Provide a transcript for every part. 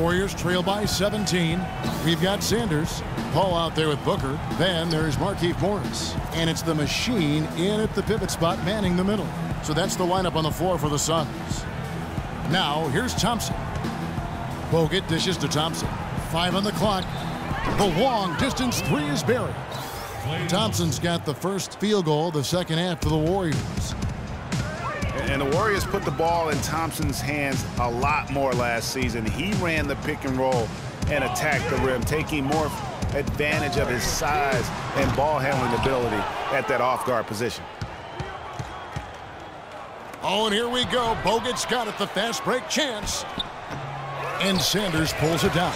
Warriors trail by 17. We've got Sanders. Paul out there with Booker. Then there's Markieff Morris. And it's the machine in at the pivot spot manning the middle. So that's the lineup on the floor for the Suns. Now here's Thompson. Bogut dishes to Thompson. 5 on the clock. The long distance three is buried. Thompson's got the first field goal of the second half for the Warriors. And the Warriors put the ball in Thompson's hands a lot more last season. He ran the pick and roll and attacked the rim, taking more advantage of his size and ball handling ability at that off-guard position. Oh, and here we go. Bogut's got it, the fast break chance. And Sanders pulls it down.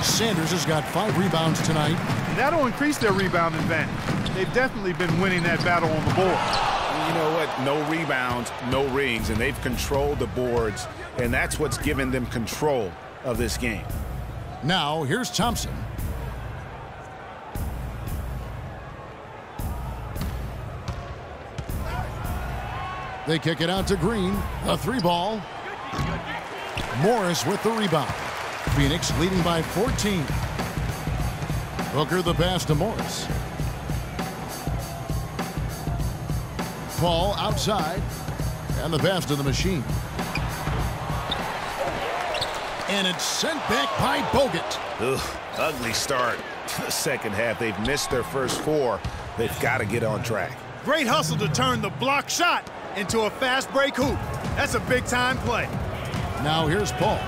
Sanders has got 5 rebounds tonight. That'll increase their rebound advantage. They've definitely been winning that battle on the board. You know what? No rebounds, no rings, and they've controlled the boards, and that's what's given them control of this game. Now, here's Thompson. They kick it out to Green. A 3-ball. Morris with the rebound. Phoenix leading by 14. Booker the pass to Morris. Paul outside. And the pass to the machine. And it's sent back by Bogut. Ugh, ugly start to the second half. They've missed their first 4. They've got to get on track. Great hustle to turn the block shot into a fast break hoop. That's a big-time play. Now here's Paul.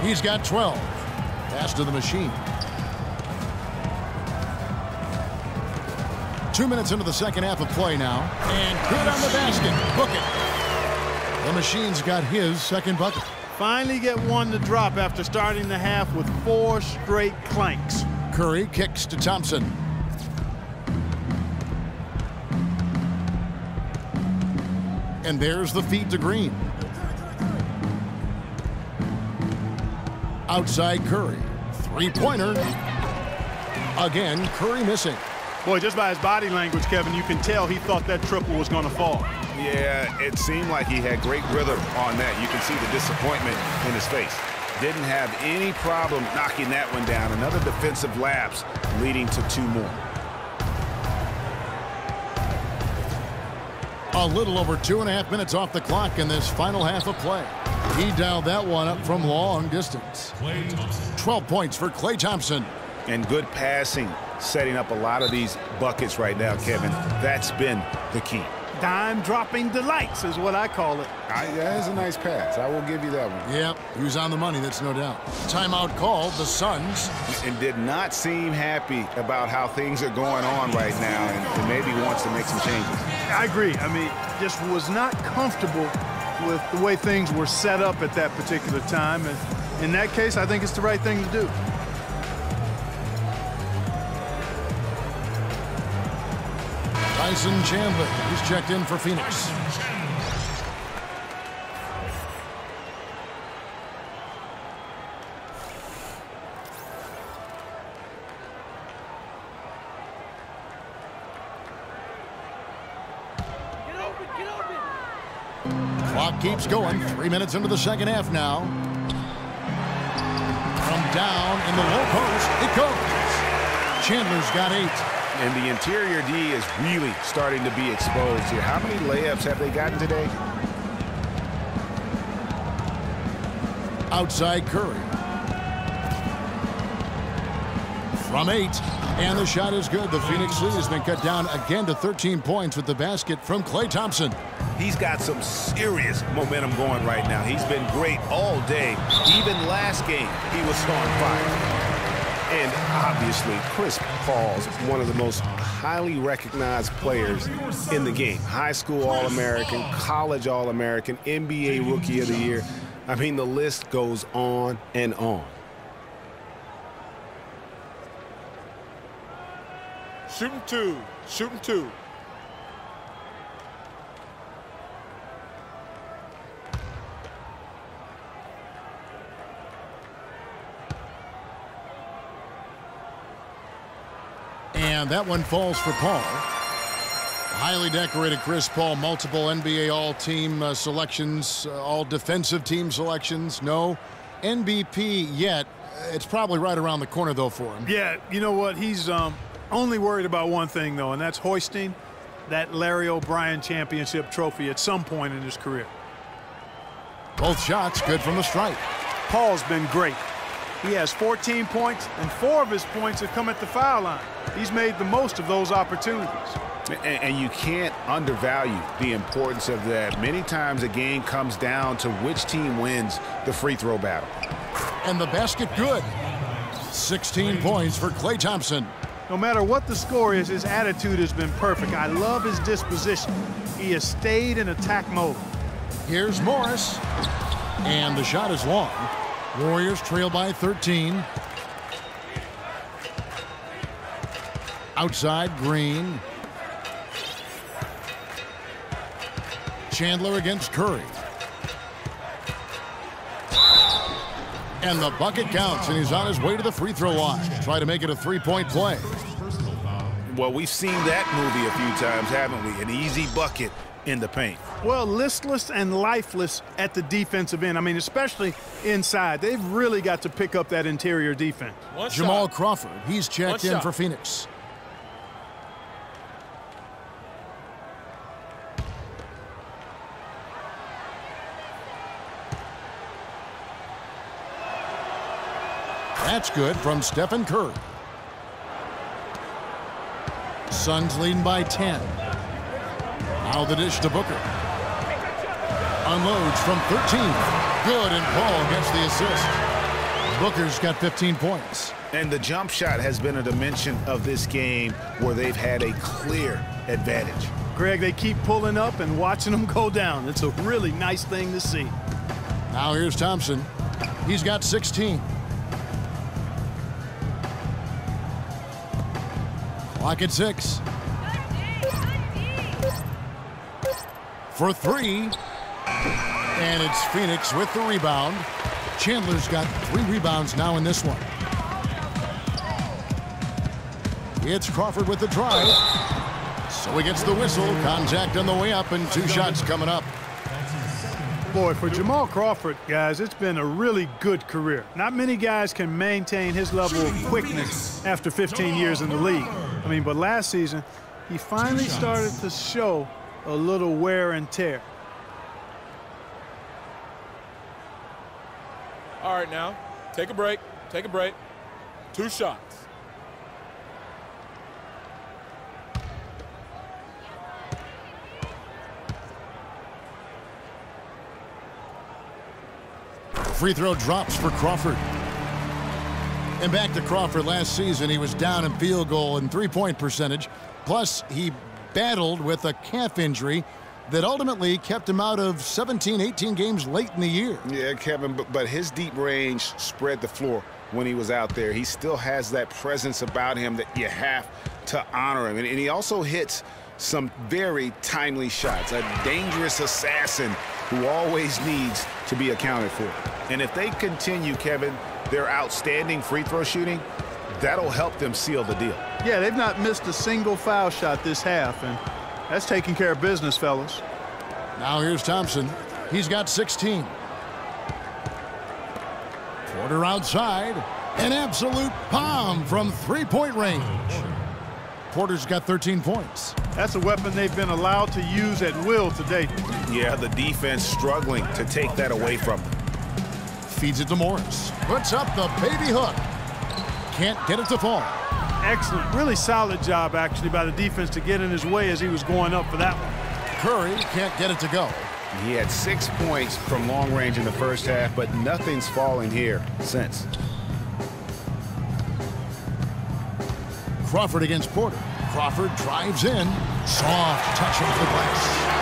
He's got 12. Pass to the machine. 2 minutes into the second half of play now. And good on the basket. Book it. The machine's got his second bucket. Finally get one to drop after starting the half with 4 straight clanks. Curry kicks to Thompson. And there's the feed to Green. Outside Curry. 3-pointer. Again, Curry missing. Boy, just by his body language, Kevin, you can tell he thought that triple was going to fall. Yeah, it seemed like he had great rhythm on that. You can see the disappointment in his face. Didn't have any problem knocking that one down. Another defensive lapse leading to 2 more. A little over 2.5 minutes off the clock in this final half of play. He dialed that one up from long distance. 12 points for Klay Thompson. And good passing, setting up a lot of these buckets right now, Kevin. That's been the key. Dime-dropping delights is what I call it. That is a nice pass. I will give you that one. Yep, he was on the money, that's no doubt. Timeout called, the Suns. And did not seem happy about how things are going on right now, and maybe wants to make some changes. I agree. I mean, just was not comfortable with the way things were set up at that particular time. And in that case, I think it's the right thing to do. Tyson Chandler, he's checked in for Phoenix. Clock keeps going. 3 minutes into the second half now. From down in the low post, it goes. Chandler's got 8. And the interior D is really starting to be exposed here. How many layups have they gotten today? Outside Curry. From 8. And the shot is good. The Phoenix lead has been cut down again to 13 points with the basket from Klay Thompson. He's got some serious momentum going right now. He's been great all day. Even last game, he was on fire. And obviously, Chris Paul's one of the most highly recognized players in the game. High school All-American, college All-American, NBA Rookie of the Year. I mean, the list goes on and on. Shooting 2. Shooting 2. And that one falls for Paul. Highly decorated Chris Paul, multiple NBA All-Team selections, all defensive team selections. No, MVP yet. It's probably right around the corner, though, for him. Yeah, you know what? He's only worried about one thing, though, and that's hoisting that Larry O'Brien championship trophy at some point in his career. Both shots good from the stripe. Paul's been great. He has 14 points, and 4 of his points have come at the foul line. He's made the most of those opportunities. And you can't undervalue the importance of that. Many times a game comes down to which team wins the free throw battle. And the basket good. 16 points for Klay Thompson. No matter what the score is, his attitude has been perfect. I love his disposition. He has stayed in attack mode. Here's Morris. And the shot is long. Warriors trail by 13. Outside, Green. Chandler against Curry. And the bucket counts, and he's on his way to the free throw line. Try to make it a three-point play. Well, we've seen that movie a few times, haven't we? An easy bucket in the paint. Well, listless and lifeless at the defensive end. I mean, especially inside. They've really got to pick up that interior defense. Jamal Crawford, he's checked in for Phoenix. That's good from Stephen Curry. Suns leading by 10. Now the dish to Booker. Unloads from 13. Good, and Paul gets the assist. Booker's got 15 points. And the jump shot has been a dimension of this game where they've had a clear advantage. Greg, they keep pulling up and watching them go down. It's a really nice thing to see. Now here's Thompson. He's got 16. Clock at 6. For 3. And it's Phoenix with the rebound. Chandler's got 3 rebounds now in this one. It's Crawford with the drive. So he gets the whistle. Contact on the way up, and 2 shots coming up. Boy, for Jamal Crawford, guys, it's been a really good career. Not many guys can maintain his level of quickness after 15 years in the league. I mean, but last season, he finally started to show a little wear and tear. All right, now, take a break. Take a break. 2 shots. Free throw drops for Crawford. And back to Crawford last season, he was down in field goal and three-point percentage. Plus, he battled with a calf injury that ultimately kept him out of 17, 18 games late in the year. Yeah, Kevin, but his deep range spread the floor when he was out there. He still has that presence about him that you have to honor him. And he also hits some very timely shots, a dangerous assassin who always needs to be accounted for. And if they continue, Kevin, their outstanding free throw shooting, that'll help them seal the deal. Yeah, they've not missed a single foul shot this half, and that's taking care of business, fellas. Now here's Thompson. He's got 16. Porter outside. An absolute bomb from three-point range. Porter's got 13 points. That's a weapon they've been allowed to use at will today. Yeah, the defense struggling to take that away from them. Feeds it to Morris. Puts up the baby hook. Can't get it to fall. Excellent. Really solid job, actually, by the defense to get in his way as he was going up for that one. Curry can't get it to go. He had 6 points from long range in the first half, but nothing's fallen here since. Crawford against Porter. Crawford drives in. Soft touch off the glass.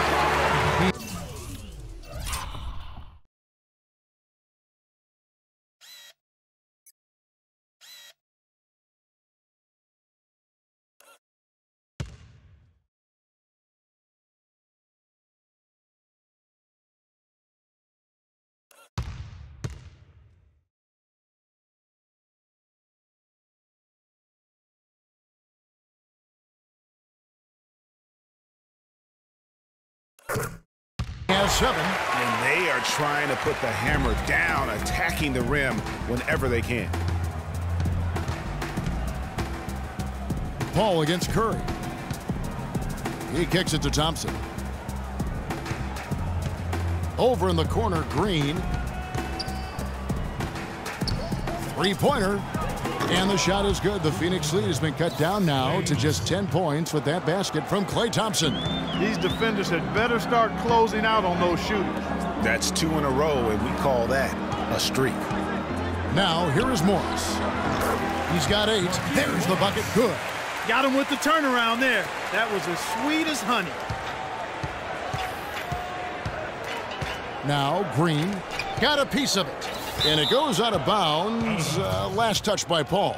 has 7. And they are trying to put the hammer down, attacking the rim whenever they can. Paul against Curry. He kicks it to Thompson. Over in the corner, Green. Three-pointer. And the shot is good. The Phoenix lead has been cut down now to just 10 points with that basket from Klay Thompson. These defenders had better start closing out on those shooters. That's 2 in a row, and we call that a streak. Now, here is Morris. He's got 8. There's the bucket. Good. Got him with the turnaround there. That was as sweet as honey. Now, Green got a piece of it. And it goes out of bounds. Last touch by Paul.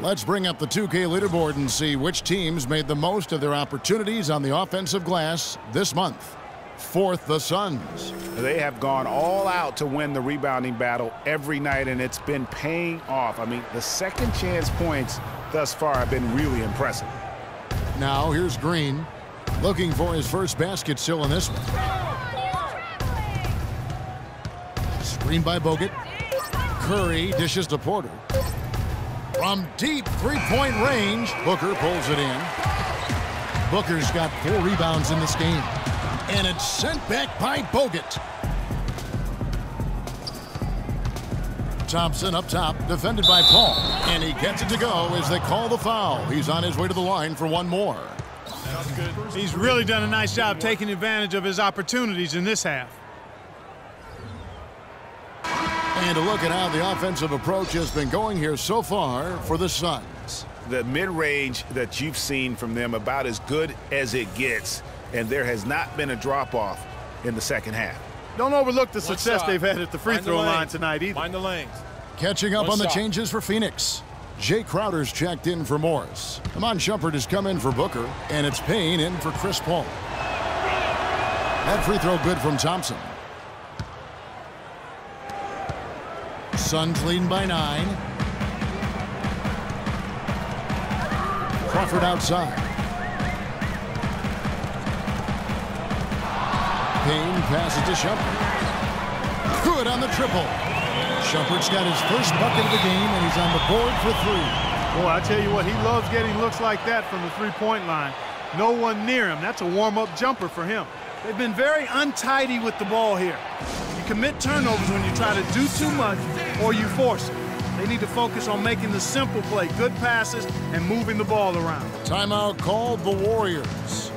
Let's bring up the 2K leaderboard and see which teams made the most of their opportunities on the offensive glass this month. 4th, the Suns. They have gone all out to win the rebounding battle every night, and it's been paying off. I mean, the second chance points thus far have been really impressive. Now, here's Green looking for his first basket still in this one. Screen by Bogut. Curry dishes to Porter. From deep three-point range, Booker pulls it in. Booker's got 4 rebounds in this game. And it's sent back by Bogut. Thompson up top, defended by Paul. And he gets it to go as they call the foul. He's on his way to the line for one more. That's good. He's really done a nice job taking advantage of his opportunities in this half. And a look at how the offensive approach has been going here so far for the Suns. The mid-range that you've seen from them about as good as it gets, and there has not been a drop-off in the second half. Don't overlook the success they've had at the free throw line tonight either. Mind the lanes. Catching up on the changes for Phoenix. Jay Crowder's checked in for Morris. Iman Shumpert has come in for Booker, and it's Payne in for Chris Paul. That free throw good from Thompson. Suns leading by 9. Crawford outside. Payne passes to Shumpert. Good on the triple. Shumpert's got his first bucket of the game, and he's on the board for 3. Boy, I tell you what, he loves getting looks like that from the three-point line. No one near him. That's a warm-up jumper for him. They've been very untidy with the ball here. You commit turnovers when you try to do too much or you force it. They need to focus on making the simple play, good passes, and moving the ball around. Timeout called the Warriors.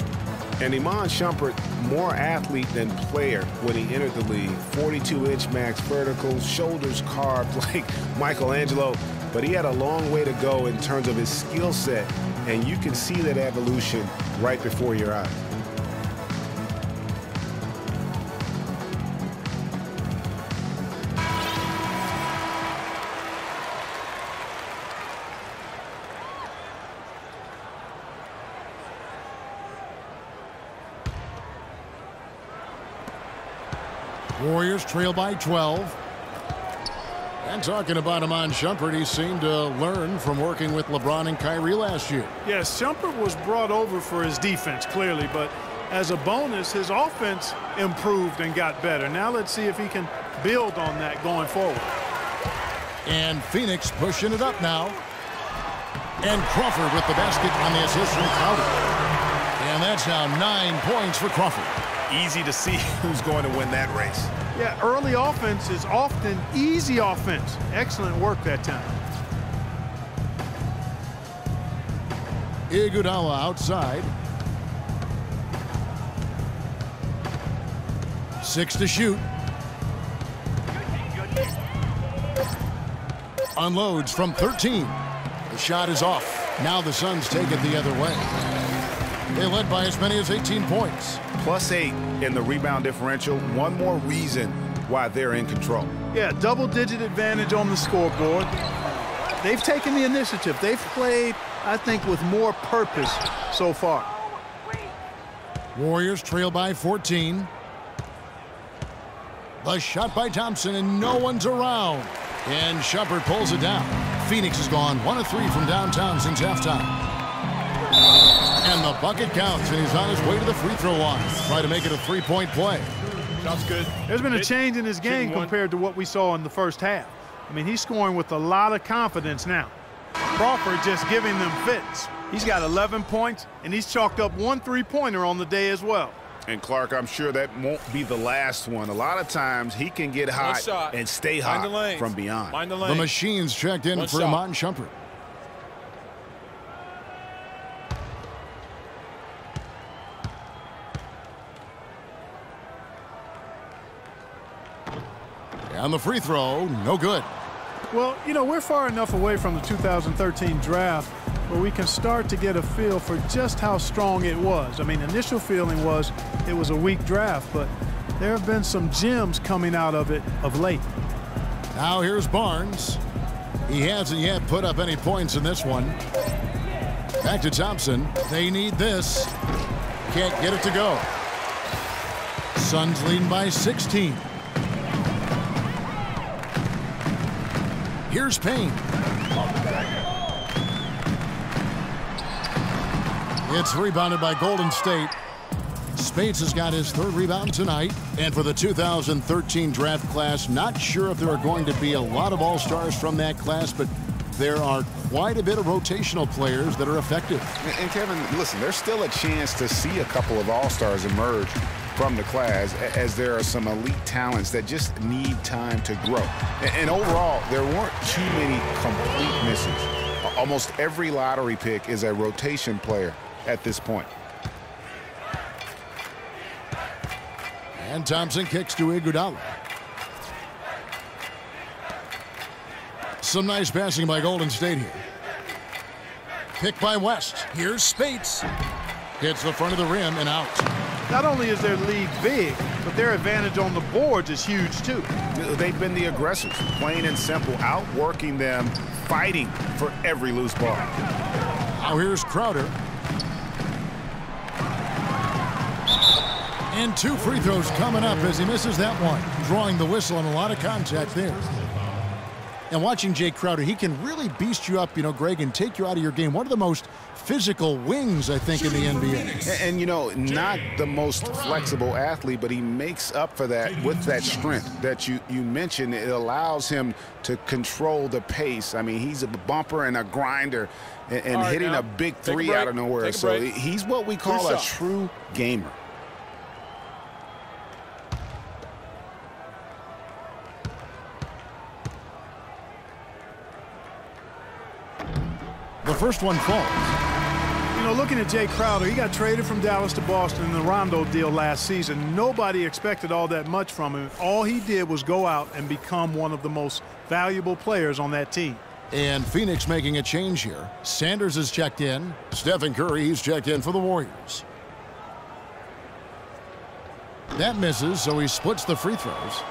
And Iman Shumpert, more athlete than player when he entered the league. 42-inch max verticals, shoulders carved like Michelangelo. But he had a long way to go in terms of his skill set, and you can see that evolution right before your eyes. Warriors trail by 12. And talking about Iman Shumpert, he seemed to learn from working with LeBron and Kyrie last year. Yes, Shumpert was brought over for his defense, clearly, but as a bonus, his offense improved and got better. Now let's see if he can build on that going forward. And Phoenix pushing it up now. And Crawford with the basket on the assist from Crowder. And that's now 9 points for Crawford. Easy to see who's going to win that race. Yeah, early offense is often easy offense. Excellent work that time. Iguodala outside. 6 to shoot. Unloads from 13. The shot is off. Now the Suns take it the other way. They led by as many as 18 points. +8 in the rebound differential. One more reason why they're in control. Yeah, double-digit advantage on the scoreboard. They've taken the initiative. They've played, I think, with more purpose so far. Warriors trail by 14. The shot by Thompson, and no one's around. And Shumpert pulls it down. Phoenix has gone 1 of 3 from downtown since halftime. And the bucket counts, and he's on his way to the free throw line. Try to make it a three-point play. Shot's good. There's been a change in his game compared to what we saw in the first half. I mean, he's scoring with a lot of confidence now. Crawford just giving them fits. He's got 11 points, and he's chalked up 1 3-pointer on the day as well. And Clark, I'm sure that won't be the last one. A lot of times he can get hot and stay hot from beyond. Mind the The lane. Machine's checked in for Iman Shumpert. And the free throw, no good. Well, you know, we're far enough away from the 2013 draft where we can start to get a feel for just how strong it was. I mean, initial feeling was it was a weak draft, but there have been some gems coming out of it of late. Now here's Barnes. He hasn't yet put up any points in this one. Back to Thompson. They need this. Can't get it to go. Suns leading by 16. Here's Payne. It's rebounded by Golden State. Speights has got his 3rd rebound tonight. And for the 2013 draft class, not sure if there are going to be a lot of all-stars from that class, but there are quite a bit of rotational players that are effective. And Kevin, listen, there's still a chance to see a couple of all-stars emerge from the class, as there are some elite talents that just need time to grow. And overall, there weren't too many complete misses. Almost every lottery pick is a rotation player at this point. And Thompson kicks to Iguodala. Some nice passing by Golden State here. Pick by West. Here's Speights. Hits the front of the rim and out. Not only is their lead big, but their advantage on the boards is huge too. They've been the aggressors, plain and simple, outworking them, fighting for every loose ball. Now here's Crowder. And 2 free throws coming up as he misses that one. Drawing the whistle and a lot of contact there. And watching Jay Crowder, he can really beast you up, you know, Greg, and take you out of your game. One of the most physical wings, I think, in the NBA. And you know, not the most flexible athlete, but he makes up for that with that strength that you mentioned. It allows him to control the pace. I mean, he's a bumper and a grinder and right, hitting now, a big three out of nowhere. So he's what we call a true gamer. The first one falls. You know, looking at Jay Crowder, he got traded from Dallas to Boston in the Rondo deal last season. Nobody expected all that much from him. All he did was go out and become one of the most valuable players on that team. And Phoenix making a change here. Sanders is checked in. Stephen Curry, he's checked in for the Warriors. That misses, so he splits the free throws.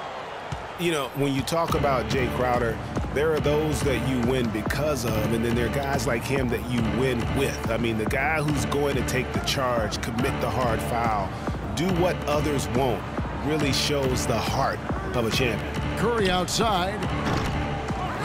You know, when you talk about Jay Crowder, there are those that you win because of, and then there are guys like him that you win with. I mean, the guy who's going to take the charge, commit the hard foul, do what others won't, really shows the heart of a champion. Curry outside.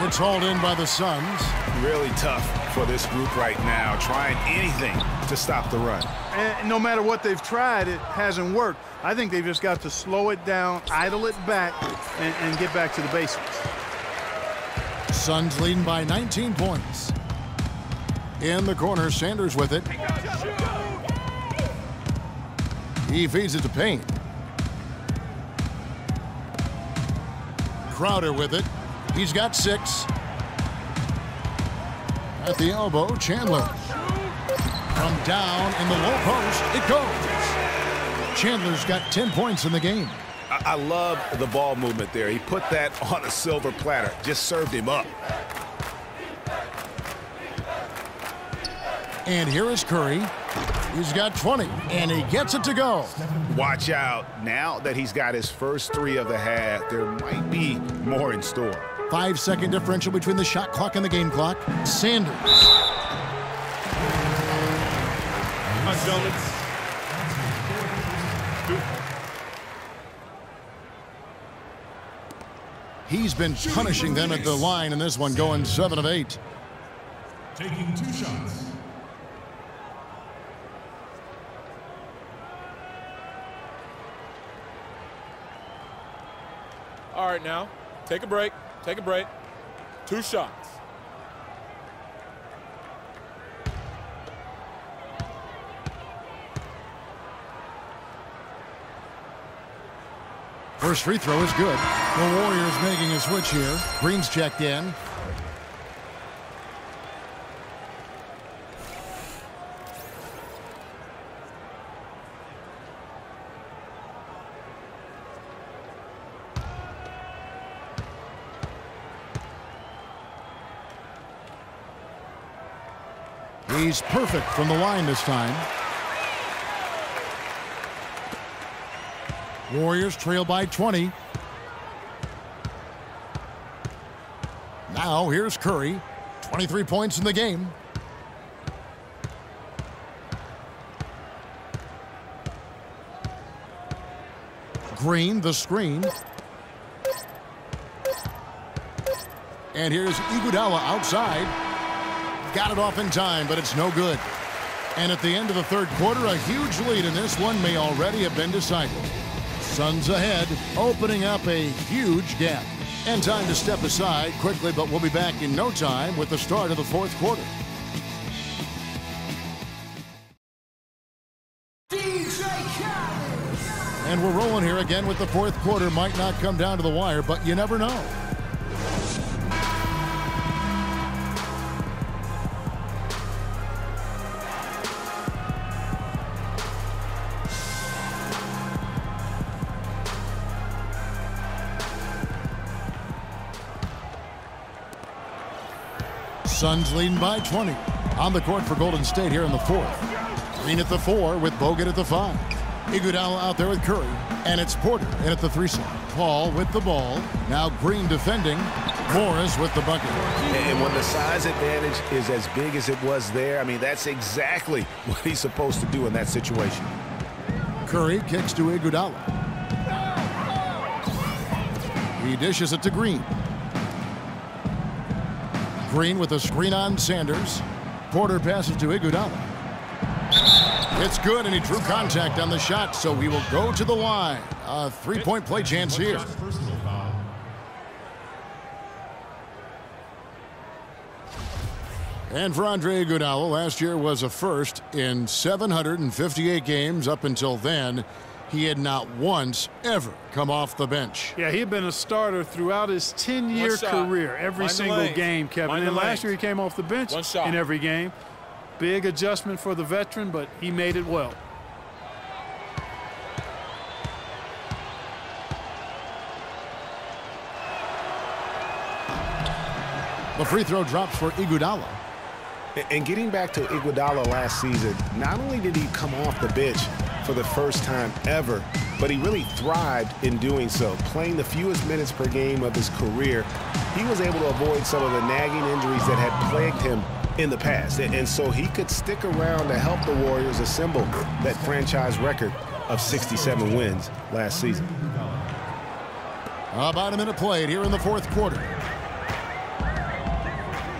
It's hauled in by the Suns. Really tough for this group right now, trying anything to stop the run. And no matter what they've tried, it hasn't worked. I think they've just got to slow it down, idle it back, and get back to the basics. Suns leading by 19 points. In the corner, Sanders with it. He feeds it to Payne. Crowder with it. He's got 6. At the elbow, Chandler. From down in the low post, it goes. Chandler's got 10 points in the game. I love the ball movement there. He put that on a silver platter, just served him up. And here is Curry. He's got 20, and he gets it to go. Watch out. Now that he's got his first 3 of the half, there might be more in store. 5-second differential between the shot clock and the game clock. Sanders. He's been punishing them at the line in this one, going 7 of 8. Taking 2 shots. tired now. Take a break. Take a break. 2 shots. First free throw is good. The Warriors making a switch here. Green's checked in. He's perfect from the line this time. Warriors trail by 20. Now here's Curry. 23 points in the game. Green, the screen. And here's Iguodala outside. Got it off in time, but it's no good. And at the end of the third quarter, a huge lead in this one may already have been decided. Suns ahead, opening up a huge gap. And time to step aside quickly, but we'll be back in no time with the start of the fourth quarter. And we're rolling here again with the fourth quarter. Might not come down to the wire, but you never know. Suns leading by 20. On the court for Golden State here in the fourth. Green at the 4 with Bogut at the 5. Iguodala out there with Curry. And it's Porter in at the 3 slot. Paul with the ball. Now Green defending. Morris with the bucket. And when the size advantage is as big as it was there, I mean, that's exactly what he's supposed to do in that situation. Curry kicks to Iguodala. He dishes it to Green. Green with a screen on Sanders. Porter passes to Iguodala. It's good, and he drew contact on the shot, so he will go to the line. A 3-point play chance here. And for Andre Iguodala, last year was a first in 758 games. Up until then, he had not once ever come off the bench. Yeah, he had been a starter throughout his 10-year career, every single game, Kevin. And last year he came off the bench in every game. Big adjustment for the veteran, but he made it well. The free throw drops for Iguodala. And getting back to Iguodala last season, not only did he come off the bench for the first time ever, but he really thrived in doing so. Playing the fewest minutes per game of his career, he was able to avoid some of the nagging injuries that had plagued him in the past. And so he could stick around to help the Warriors assemble that franchise record of 67 wins last season. About a minute played here in the fourth quarter.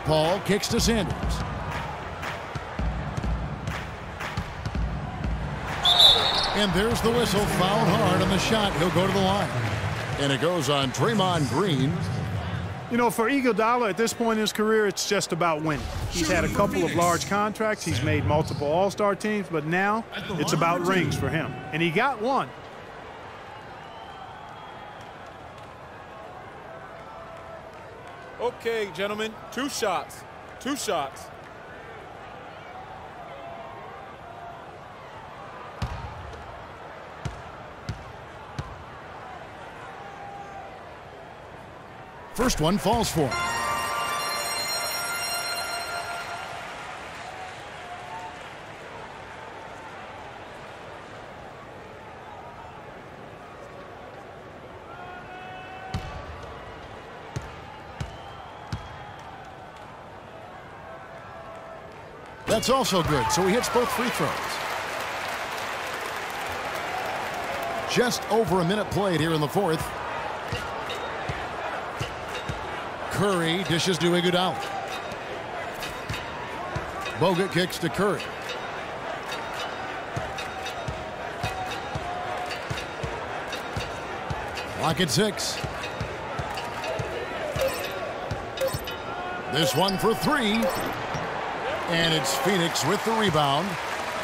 Paul kicks to Sanders. And there's the whistle. Fouled hard on the shot. He'll go to the line. And it goes on Draymond Green. You know, for Iguodala at this point in his career, it's just about winning. He's had a couple of large contracts. He's made multiple All-Star teams, but now it's about rings for him. And he got one. Okay, gentlemen, 2 shots. 2 shots. First one falls for him. That's also good, so he hits both free throws. Just over a minute played here in the fourth. Curry dishes to Iguodala. Bogut kicks to Curry. Clock at 6. This one for three. And it's Phoenix with the rebound.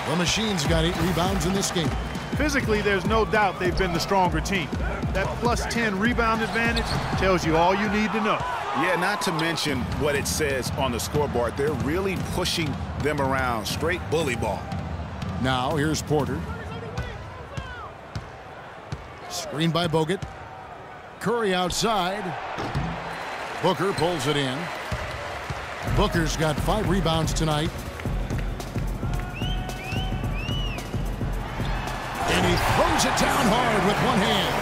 The Machine's got 8 rebounds in this game. Physically, there's no doubt they've been the stronger team. That plus 10 rebound advantage tells you all you need to know. Yeah, not to mention what it says on the scoreboard. They're really pushing them around. Straight bully ball. Now here's Porter. Screen by Bogut. Curry outside. Booker pulls it in. Booker's got 5 rebounds tonight. And he throws it down hard with one hand.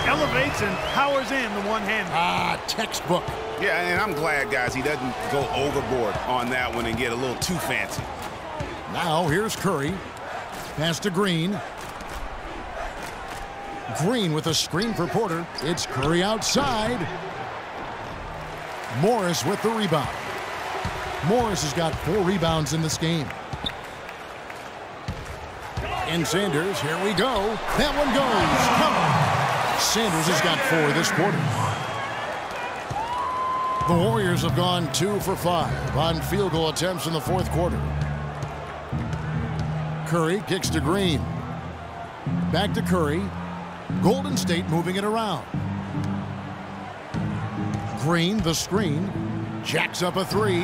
Elevates and powers in the one-hand. Textbook. Yeah, and I'm glad, guys, he doesn't go overboard on that one and get a little too fancy. Now here's Curry. Pass to Green. Green with a screen for Porter. It's Curry outside. Morris with the rebound. Morris has got 4 rebounds in this game. And Sanders, here we go. That one goes. Come on. Sanders has got 4 this quarter. The Warriors have gone 2 for 5 on field goal attempts in the 4th quarter. Curry kicks to Green. Back to Curry. Golden State moving it around. Green, the screen. Jacks up a 3.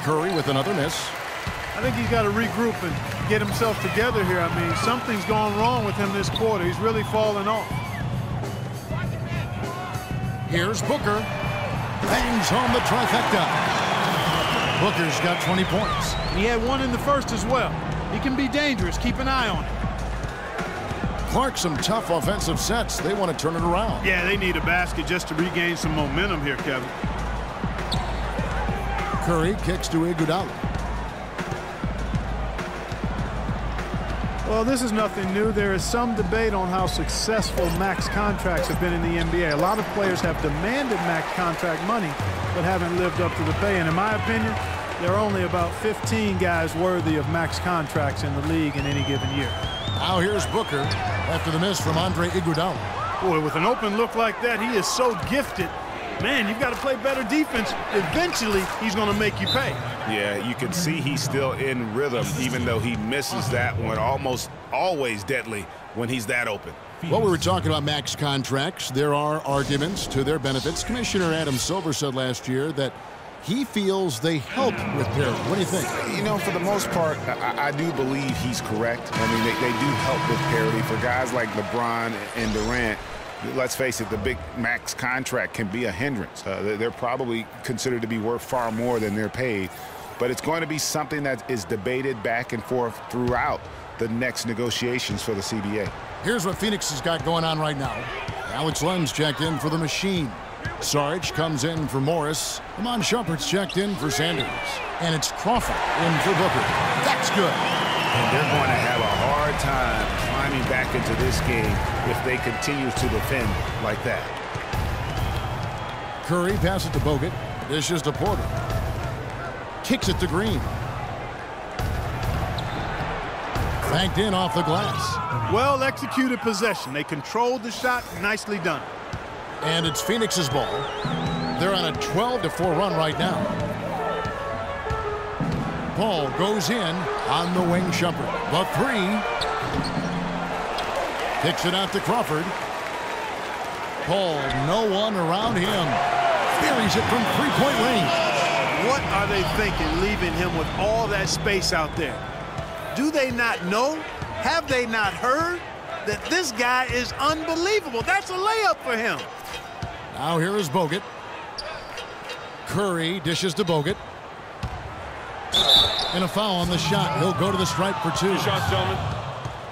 Curry with another miss. I think he's got to regroup and get himself together here. I mean, something's gone wrong with him this quarter. He's really fallen off. Here's Booker. Bangs home the trifecta. Booker's got 20 points. He had 1 in the first as well. He can be dangerous. Keep an eye on him. Clark, some tough offensive sets. They want to turn it around. Yeah, they need a basket just to regain some momentum here, Kevin. Curry kicks to Iguodala. Well, this is nothing new. There is some debate on how successful max contracts have been in the NBA. A lot of players have demanded max contract money, but haven't lived up to the pay. And in my opinion, there are only about 15 guys worthy of max contracts in the league in any given year. Now here's Booker after the miss from Andre Iguodala. Boy, with an open look like that, he is so gifted. Man, you've got to play better defense. Eventually, he's going to make you pay. Yeah, you can see he's still in rhythm, even though he misses that one. Almost always deadly when he's that open. Well, we were talking about max contracts. There are arguments to their benefits. Commissioner Adam Silver said last year that he feels they help with parity. What do you think? You know, for the most part, I do believe he's correct. I mean, they do help with parity. For guys like LeBron and Durant, let's face it, the big max contract can be a hindrance. They're probably considered to be worth far more than they're paid. But it's going to be something that is debated back and forth throughout the next negotiations for the CBA. Here's what Phoenix has got going on right now. Alex Len's checked in for the Machine. Sarge comes in for Morris. Iman Shumpert's checked in for Sanders. And it's Crawford in for Booker. That's good. And they're going to have a hard time climbing back into this game if they continue to defend like that. Curry passes to Bogut. Dishes to Porter. Kicks it to Green. Banked in off the glass. Well executed possession. They controlled the shot. Nicely done. And it's Phoenix's ball. They're on a 12-4 run right now. Ball goes in on the wing. Shumpert. The 3. Kicks it out to Crawford. Paul, no one around him. Buries it from 3-point range. What are they thinking, leaving him with all that space out there? Do they not know? Have they not heard that this guy is unbelievable? That's a layup for him. Now here is Bogut. Curry dishes to Bogut. And a foul on the shot. He'll go to the stripe for 2. Good shots, gentlemen.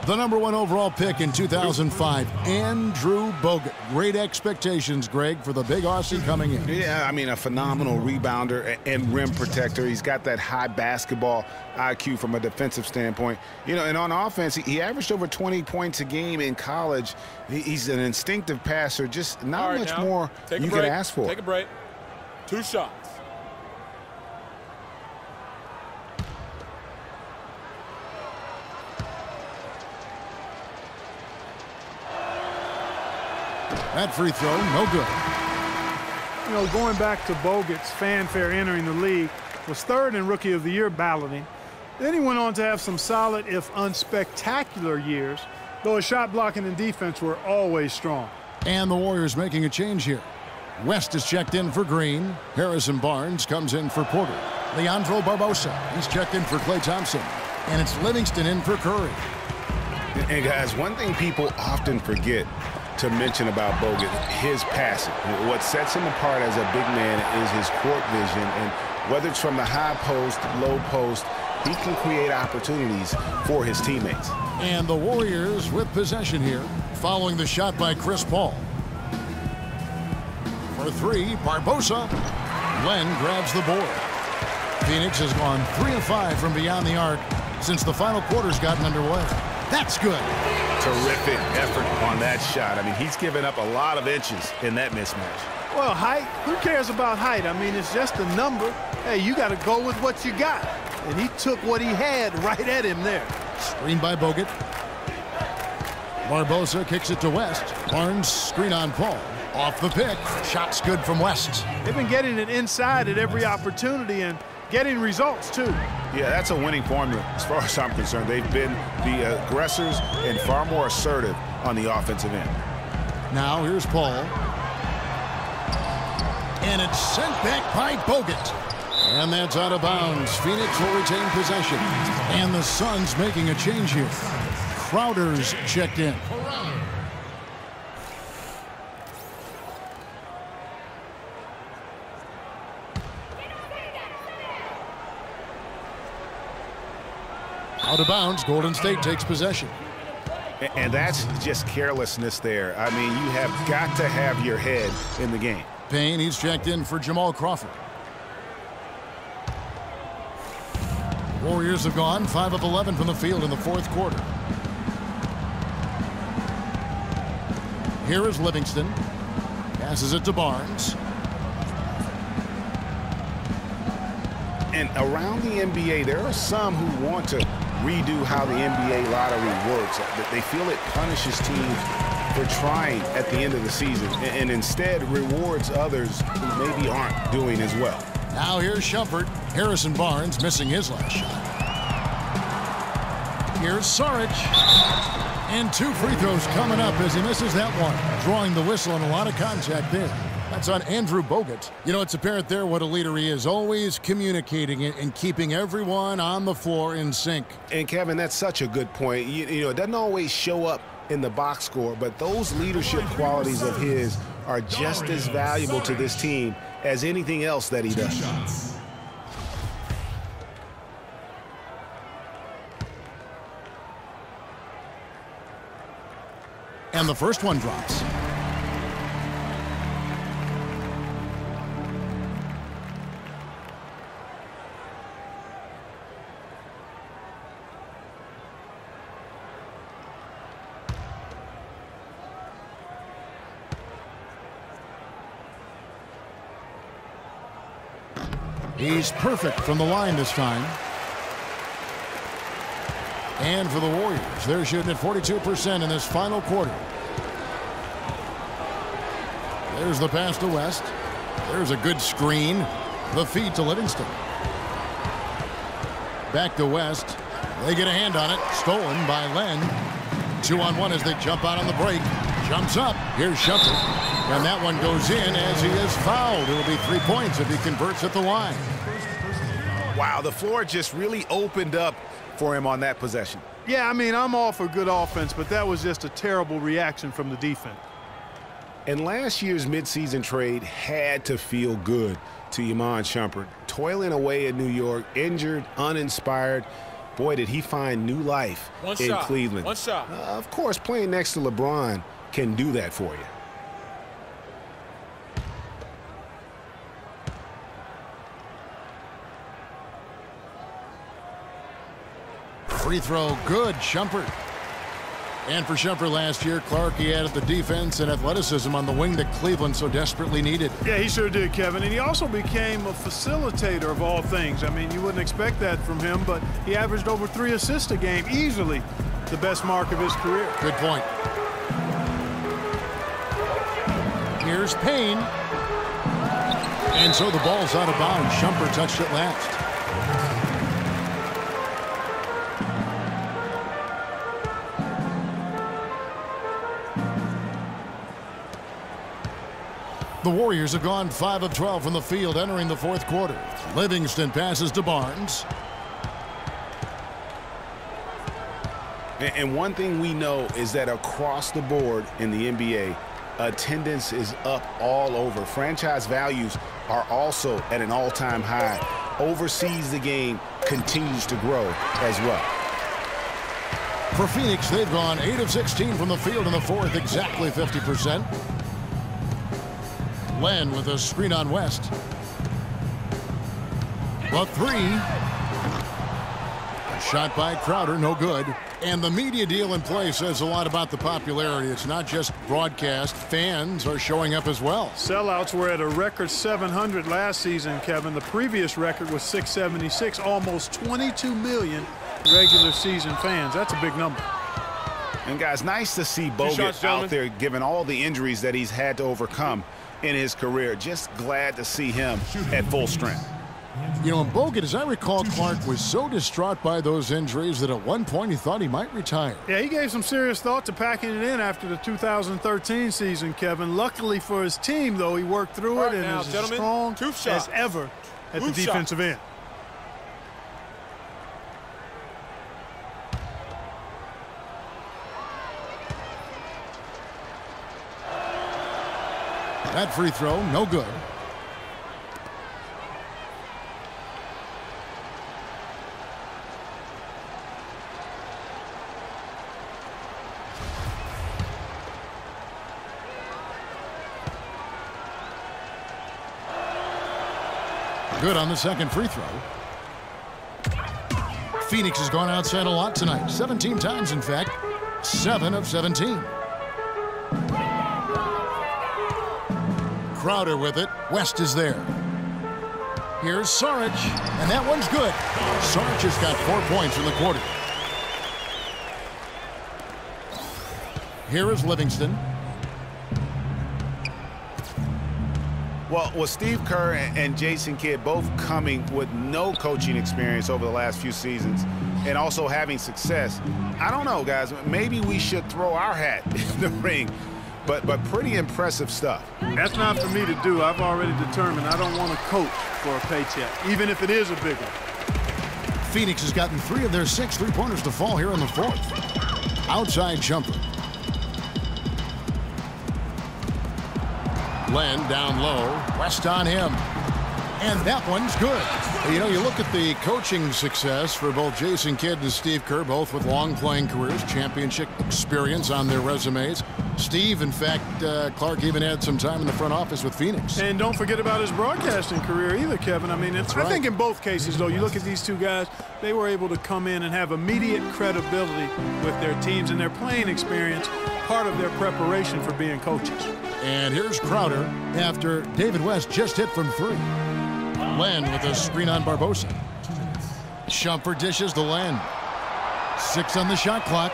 The #1 overall pick in 2005, Andrew Bogut. Great expectations, Greg, for the big Aussie coming in. Yeah, I mean, a phenomenal rebounder and rim protector. He's got that high basketball IQ from a defensive standpoint. You know, and on offense, he averaged over 20 points a game in college. He's an instinctive passer, just not much more you could ask for. Take a break. 2 shots. That free throw, no good. you know, going back to Bogut's fanfare entering the league, was third in Rookie of the Year balloting. Then he went on to have some solid, if unspectacular, years, though his shot blocking and defense were always strong. And the Warriors making a change here. West is checked in for Green. Harrison Barnes comes in for Porter. Leandro Barbosa, he's checked in for Klay Thompson. And it's Livingston in for Curry. And guys, one thing people often forget to mention about Bogut, his passing. What sets him apart as a big man is his court vision. And whether it's from the high post, low post, he can create opportunities for his teammates. And the Warriors with possession here, following the shot by Chris Paul. For three, Barbosa. Len grabs the board. Phoenix has gone 3 of 5 from beyond the arc since the final quarter's gotten underway. That's good. Terrific effort on that shot. I mean, he's given up a lot of inches in that mismatch. Well, height, who cares about height? I mean, it's just a number. Hey, you got to go with what you got. And he took what he had right at him there. Screen by Bogut. Barbosa kicks it to West. Barnes screen on Paul. Off the pick. Shot's good from West. They've been getting it inside at every opportunity and getting results, too. Yeah, that's a winning formula as far as I'm concerned. They've been the aggressors and far more assertive on the offensive end. Now here's Paul. And it's sent back by Bogut. And that's out of bounds. Phoenix will retain possession. And the Suns making a change here. Crowder's checked in. Out of bounds, Golden State takes possession. And that's just carelessness there. I mean, you have got to have your head in the game. Payne, he's checked in for Jamal Crawford. Warriors have gone 5 of 11 from the field in the fourth quarter. Here is Livingston. Passes it to Barnes. And around the NBA, there are some who want to redo how the NBA lottery works. They feel it punishes teams for trying at the end of the season and instead rewards others who maybe aren't doing as well. Now here's Shumpert. Harrison Barnes missing his last shot. Here's Saric. And 2 free throws coming up as he misses that one. Drawing the whistle and a lot of contact there. That's on Andrew Bogut. You know, it's apparent there what a leader he is. Always communicating and keeping everyone on the floor in sync. And, Kevin, that's such a good point. You know, it doesn't always show up in the box score, but those leadership qualities of his are just as valuable to this team as anything else that he does. And the first one drops. He's perfect from the line this time. And for the Warriors, they're shooting at 42% in this final quarter. There's the pass to West. There's a good screen. The feed to Livingston. Back to West. They get a hand on it. Stolen by Len. 2-on-1 as they jump out on the break. Jumps up. Here's Shumpert. And that one goes in as he is fouled. It'll be 3 points if he converts at the line. Wow, the floor just really opened up for him on that possession. Yeah, I mean, I'm all for good offense, but that was just a terrible reaction from the defense. And last year's midseason trade had to feel good to Iman Shumpert. Toiling away in New York, injured, uninspired. Boy, did he find new life in Cleveland. One shot. Of course, playing next to LeBron can do that for you. Free throw, good, Shumpert. And for Shumpert last year, Clark, he added the defense and athleticism on the wing that Cleveland so desperately needed. Yeah, he sure did, Kevin. And he also became a facilitator of all things. I mean, you wouldn't expect that from him, but he averaged over 3 assists a game, easily the best mark of his career. Good point. Here's Payne. And so the ball's out of bounds. Shumpert touched it last. The Warriors have gone 5 of 12 from the field entering the fourth quarter. Livingston passes to Barnes. And one thing we know is that across the board in the NBA, attendance is up all over. Franchise values are also at an all-time high. Overseas, the game continues to grow as well. For Phoenix, they've gone 8 of 16 from the field in the fourth, exactly 50%. Len with a screen on West. The three. A shot by Crowder, no good. And the media deal in play says a lot about the popularity. It's not just broadcast. Fans are showing up as well. Sellouts were at a record 700 last season, Kevin. The previous record was 676, almost 22 million regular season fans. That's a big number. And, guys, nice to see Bogut out there given all the injuries that he's had to overcome in his career. Just glad to see him at full strength. You know, Bogut, as I recall, Clark was so distraught by those injuries that at one point he thought he might retire. Yeah, he gave some serious thought to packing it in after the 2013 season, Kevin. Luckily for his team, though, he worked through it and is as strong as ever at the defensive end. That free throw, no good. Good on the second free throw. Phoenix has gone outside a lot tonight. 17 times, in fact. 7 of 17. Crowder with it. West is there. Here's Saric, and that one's good. Saric has got 4 points in the quarter. Here is Livingston. Well, with Steve Kerr and Jason Kidd both coming with no coaching experience over the last few seasons and also having success, I don't know, guys. Maybe we should throw our hat in the ring. But pretty impressive stuff. That's not for me to do. I've already determined I don't want to coach for a paycheck, even if it is a big one. Phoenix has gotten 3 of their 6 three-pointers to fall here in the fourth. Outside jumper. Len down low. West on him. And that one's good. You know, you look at the coaching success for both Jason Kidd and Steve Kerr, both with long playing careers, championship experience on their resumes. Steve, in fact, Clark even had some time in the front office with Phoenix. And don't forget about his broadcasting career either, Kevin. I mean, I think in both cases, though, you look at these two guys, they were able to come in and have immediate credibility with their teams and their playing experience, part of their preparation for being coaches. And here's Crowder after David West just hit from 3. Len with a screen on Barbosa. Shumpert dishes to Len. 6 on the shot clock.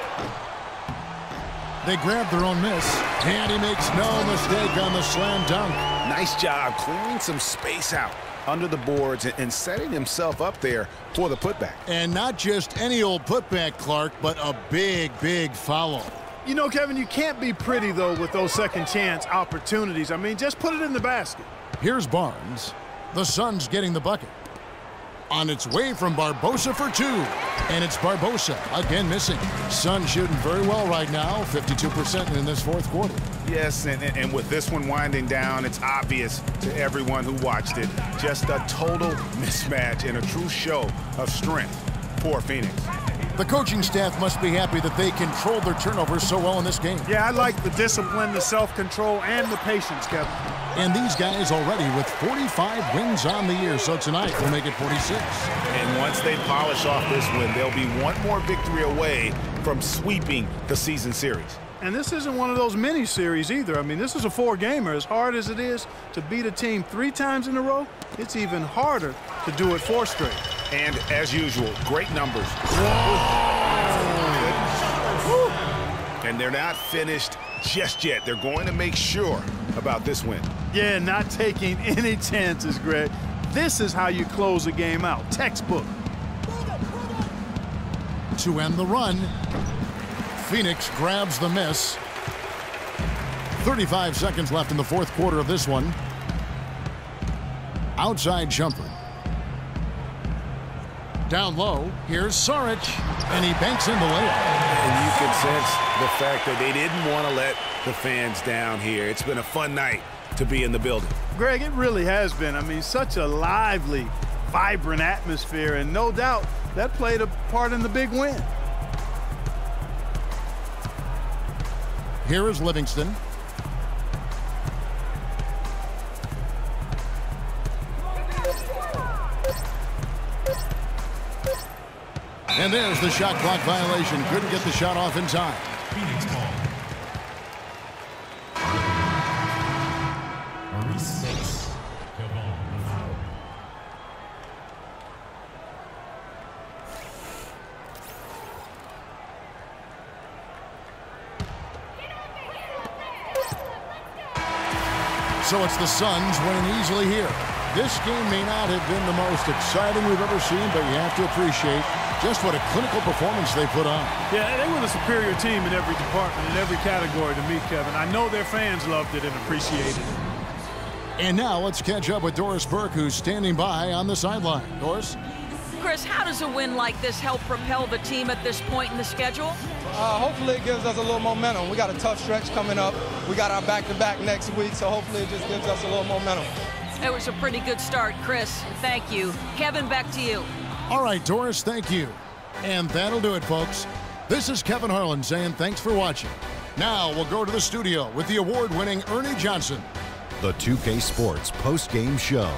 They grab their own miss, and he makes no mistake on the slam dunk. Nice job clearing some space out under the boards and setting himself up there for the putback. And not just any old putback, Clark, but a big, big foul. You know, Kevin, you can't be pretty, though, with those second chance opportunities. I mean, just put it in the basket. Here's Barnes. The Suns getting the bucket. On its way from Barbosa for 2. And it's Barbosa, again missing. Suns shooting very well right now, 52% in this fourth quarter. Yes, and with this one winding down, it's obvious to everyone who watched it. Just a total mismatch and a true show of strength for Phoenix. The coaching staff must be happy that they controlled their turnovers so well in this game. Yeah, I like the discipline, the self-control, and the patience, Kevin. And these guys already with 45 wins on the year, so tonight will make it 46. And once they polish off this win, they'll be one more victory away from sweeping the season series. And this isn't one of those mini-series either. I mean, this is a 4-gamer. As hard as it is to beat a team 3 times in a row, it's even harder to do it 4 straight. And as usual, great numbers. And they're not finished just yet. They're going to make sure about this win. Yeah, not taking any chances, Greg. This is how you close a game out. Textbook. To end the run, Phoenix grabs the miss. 35 seconds left in the fourth quarter of this one. Outside jumper. Down low, here's Saric, and he banks in the layup. And you can sense the fact that they didn't want to let the fans down here. It's been a fun night to be in the building. Greg, it really has been. I mean, such a lively, vibrant atmosphere, and no doubt that played a part in the big win. Here is Livingston. And there's the shot clock violation. Couldn't get the shot off in time. Phoenix ball. Maurice Kevon. So it's the Suns winning easily here. This game may not have been the most exciting we've ever seen, but you have to appreciate just what a clinical performance they put on. Yeah, they were the superior team in every department, in every category to me, Kevin. I know their fans loved it and appreciated it. And now let's catch up with Doris Burke, who's standing by on the sideline. Doris? Chris, how does a win like this help propel the team at this point in the schedule? Hopefully it gives us a little momentum. We got a tough stretch coming up. We got our back-to-back next week, so hopefully it just gives us a little momentum. It was a pretty good start, Chris. Thank you. Kevin, back to you. All right, Doris, thank you. And that'll do it, folks. This is Kevin Harlan saying thanks for watching. Now we'll go to the studio with the award-winning Ernie Johnson. The 2K Sports post-game show.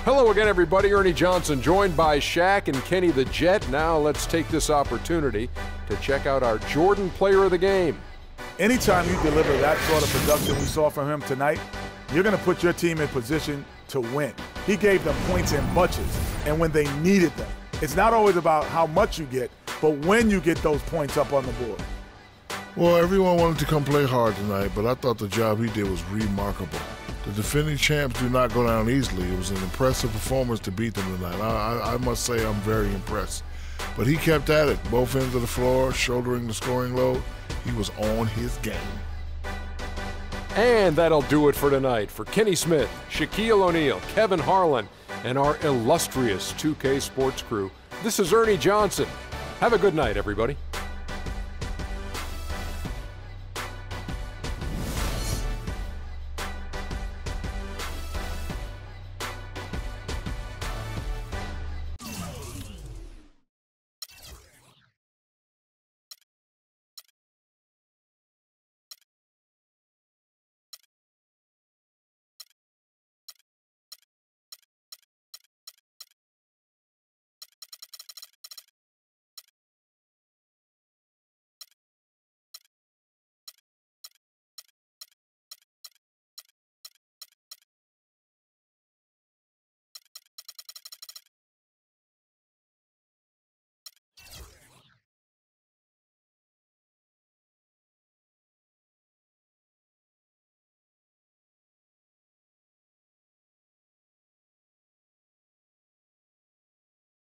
Hello again, everybody. Ernie Johnson, joined by Shaq and Kenny the Jet. Now let's take this opportunity to check out our Jordan Player of the Game. Anytime you deliver that sort of production we saw from him tonight, you're going to put your team in position to win. He gave them points in bunches, and when they needed them. It's not always about how much you get, but when you get those points up on the board. Well, everyone wanted to come play hard tonight, but I thought the job he did was remarkable. The defending champs do not go down easily. It was an impressive performance to beat them tonight. I must say I'm very impressed. But he kept at it, both ends of the floor, shouldering the scoring load. He was on his game. And that'll do it for tonight. For Kenny Smith, Shaquille O'Neal, Kevin Harlan, and our illustrious 2K Sports crew, this is Ernie Johnson. Have a good night, everybody.